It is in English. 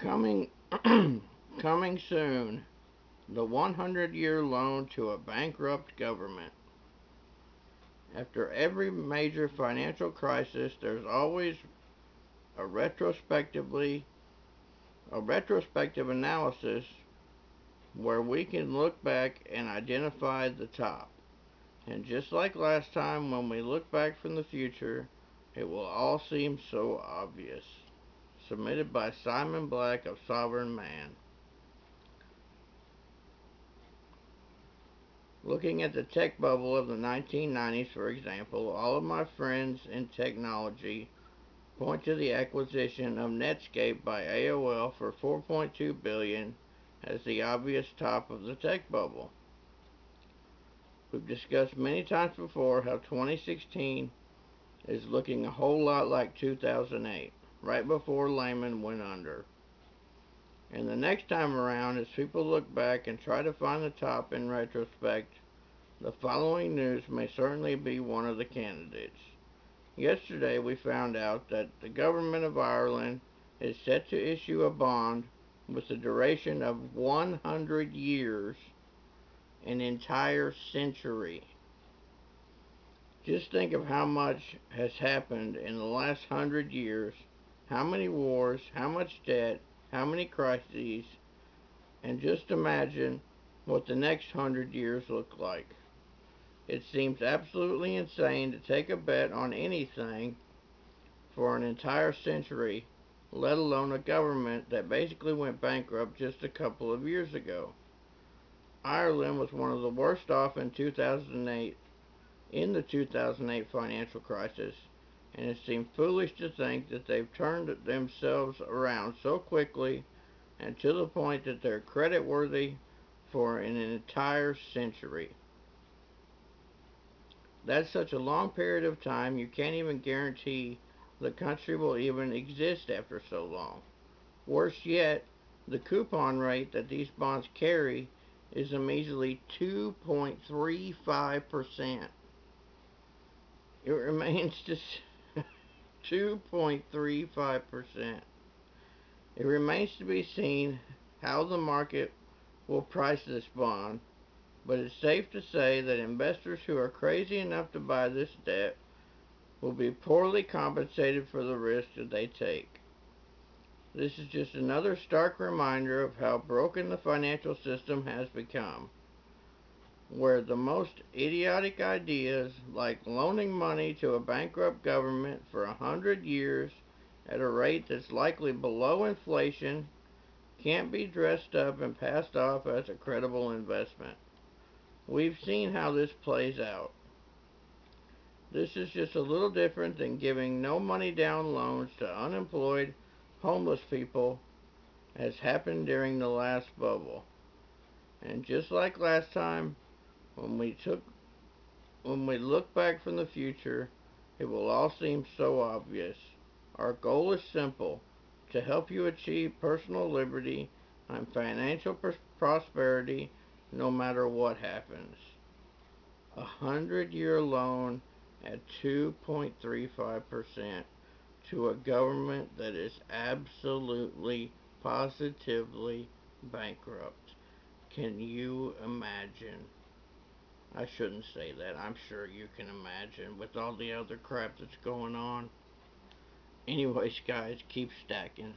Coming, coming soon, the 100-year loan to a bankrupt government. After every major financial crisis, there's always a retrospectively a retrospective analysis where we can look back and identify the top. And just like last time, when we look back from the future, it will all seem so obvious. Submitted by Simon Black of Sovereign Man. Looking at the tech bubble of the 1990s, for example, all of my friends in technology point to the acquisition of Netscape by AOL for $4.2 billion as the obvious top of the tech bubble. We've discussed many times before how 2016 is looking a whole lot like 2008, right before Lehman went under. And the next time around, as people look back and try to find the top in retrospect, the following news may certainly be one of the candidates. Yesterday we found out that the government of Ireland is set to issue a bond with a duration of 100 years, an entire century. Just think of how much has happened in the last 100 years, how many wars, how much debt, how many crises, and just imagine what the next 100 years look like. It seems absolutely insane to take a bet on anything for an entire century, let alone a government that basically went bankrupt just a couple of years ago. Ireland was one of the worst off in the 2008 financial crisis, and it seems foolish to think that they've turned themselves around so quickly and to the point that they're creditworthy for an entire century. That's such a long period of time, you can't even guarantee the country will even exist after so long. Worse yet, the coupon rate that these bonds carry is a measly 2.35%. It remains to 2.35%. It remains to be seen how the market will price this bond, but it's safe to say that investors who are crazy enough to buy this debt will be poorly compensated for the risk that they take. This is just another stark reminder of how broken the financial system has become, where the most idiotic ideas, like loaning money to a bankrupt government for 100 years at a rate that's likely below inflation, can't be dressed up and passed off as a credible investment. We've seen how this plays out. This is just a little different than giving no money down loans to unemployed, homeless people, as happened during the last bubble. And just like last time, when we took when we look back from the future, it will all seem so obvious. Our goal is simple: to help you achieve personal liberty and financial prosperity no matter what happens. 100-year loan at 2.35% to a government that is absolutely, positively bankrupt. Can you imagine? I shouldn't say that. I'm sure you can imagine with all the other crap that's going on. Anyways, guys, keep stacking.